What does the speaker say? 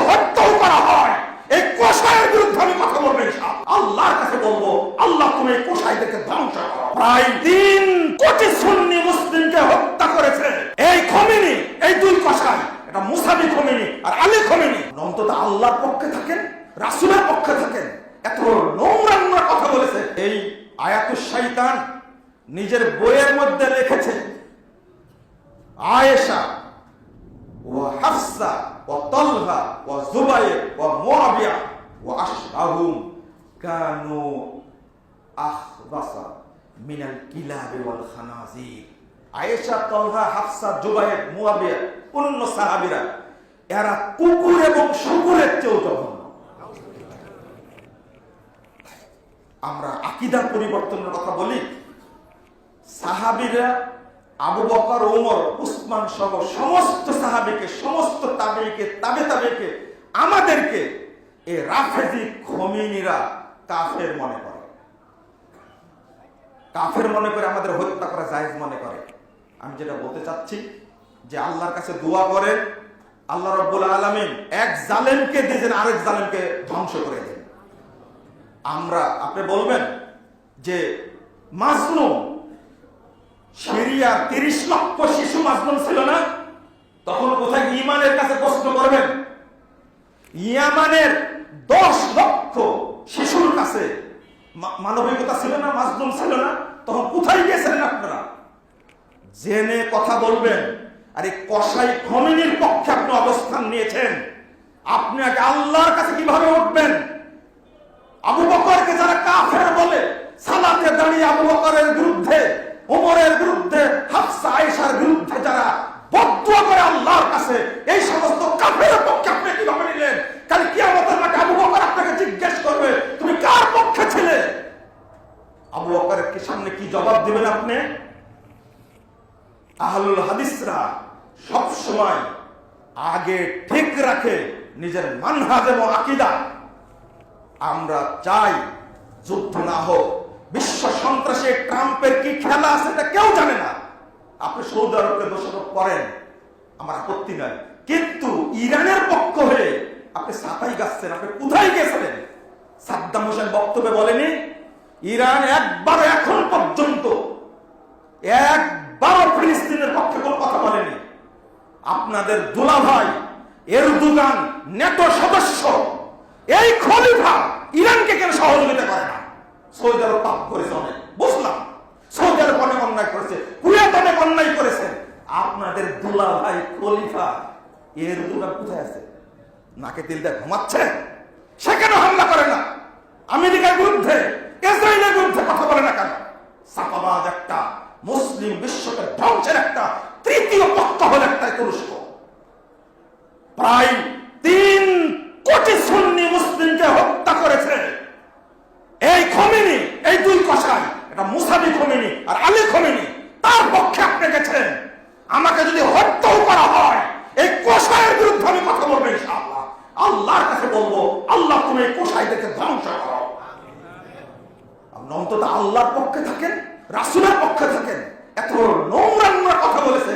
হত্যাও করা হয়, এই কোষায়ের বিরুদ্ধে আমি কথা বলবো ইনশাআল্লাহ। আল্লাহর কাছে বলবো, আল্লাহ তুমি এই কোষায়দেরকে ধ্বংস করো। প্রায় 3 কোটি সুন্নি মুসলিমকে হত্যা করেছে এই খোমেনি, এই 2 কোষায়, এটা মুসাবি খোমেনি আর আলী খোমেনি। অন্তত আল্লাহর পক্ষে থাকেন, রাসূলের পক্ষে থাকেন। এত নোংরা নোংরা কথা বলেছে। এই আয়াতুশ শাইতান নিজের বইয়ের মধ্যে লিখেছে, আয়েশা ওয়া হাফসা ওয়া তালহা ওয়া জুবাইর ওয়া মুআবিয়া ওয়া আশবাহুম কানু আখবাসা মিনাল কিলাবি ওয়াল খানাজির। আয়েশা, তালহা, হাফসা, জুবাইর, মুআবিয়া, অন্য সাহাবীরা এরা কুকুর এবং শুকুরের চেয়েও জঘন্য। আমরা আকীদার পরিবর্তনের কথা বলি, সাহাবীরা আবু বকর, ওমর, উসমান সহ সমস্ত সাহাবীকে, সমস্ত তাবেঈকে, তাবেঈকে, আমাদেরকে এই রাফেজি খোমেনিরা কাফের মনে করে, কাফের মনে করে, আমাদের হত্যা করা জায়েজ মনে করে। আমি যেটা বলতে চাচ্ছি যে আল্লাহর কাছে দোয়া করেন, আল্লাহ রাব্বুল আলামিন এক জালেমকে দিয়েছেন, আরেক জালেমকে ধ্বংস করে দেন। আপনি বলবেন যে মাজলুম, সিরিয়া 30 লক্ষ শিশু মাজলুম ছিল না? তখন কোথায় ইমানের কাছে প্রশ্ন করবেন? ইয়ামানের 10 লক্ষ শিশুর কাছে মানবিকতা ছিল না, মাজলুম ছিল না? তখন কোথায় গিয়েছিলেন আপনারা? জেনে কথা বলবেন। আর এই কসাই খোমেনির পক্ষে আপনি অবস্থান নিয়েছেন, আপনি আগে আল্লাহর কাছে কিভাবে উঠবেন? আবু বকরকে যারা কাফের বলে, সালাতে দাঁড়িয়ে আবু বকরের বিরুদ্ধে, ওমরের বিরুদ্ধে, হাফসা, আয়েশার বিরুদ্ধে যারা বদদুয়া করে আল্লাহর কাছে, এই সমস্ত কাফের পক্ষে আপনি কিভাবে নিলেন? কাল কিয়ামতের মাঠে আবু বকর আপনাকে জিজ্ঞেস করবে, তুমি কার পক্ষে ছিলে? আবু বকরের সামনে কি জবাব দিবেন আপনি? আহলুল হাদিসরা সব সময় আগে ঠিক রাখে নিজের মানহাজ এবং আকীদা। আমরা চাই যুদ্ধ না হোক। বিশ্ব সন্ত্রাসে ট্রাম্পের কি খেলা আছে এটা কেউ জানে না। আপনি সৌদি আরবকে দোষারোপ করেন, আমার আপত্তি নাই, কিন্তু ইরানের পক্ষ হয়ে আপনি সাতাই গাচ্ছেন। আপনি কোথায় গেছিলেন? সাদ্দাম হোসেন বক্তব্যে বলেনি ইরান একবার এখন পর্যন্ত একবার ফিলিস্তিনের পক্ষে কোনো কথা বলেনি। আপনাদের দুলাভাই এরদোগান ন্যাটো সদস্য, এই খলিফা ইরানকে কেন সহযোগিতা করে না? সৌদি আরব পাপ করেছে অনেক, বুঝলাম, সৌদি আরব অনেক অন্যায় করেছে, কুয়েত অনেক অন্যায় করেছে। আপনাদের দুলাভাই খলিফা এরদোগান কোথায় আছে? নাকে তেল দিয়ে ঘুমাচ্ছে? সে কেন হামলা করে না? আমেরিকার বিরুদ্ধে, ইসরায়েলের বিরুদ্ধে কথা বলে না কেন? সাফাবাদ একটা, মুসলিম বিশ্বকে ধ্বংসের একটা তৃতীয় পক্ষ হল একটা তুরস্ক। প্রায় 3 কোটি সুন্নি মুসলিমকে হত্যা করেছে এই খোমেনি, এই 2 কোষায়, এটা মুসাবি খোমেনি আর আলী খোমেনি। তার পক্ষে আপনি গেছেন। আমাকে যদি হত্যাও করা হয়, এই কোষায়ের বিরুদ্ধে আমি কথা বলবো ইনশাআল্লাহ। আল্লাহর কাছে বলবো, আল্লাহ তুমি এই কোষায়দেরকে ধ্বংস করো। আপনি অন্তত আল্লাহর পক্ষে থাকেন, রাসূলের পক্ষে থাকেন। এত নোংরা নোংরা কথা বলেছে।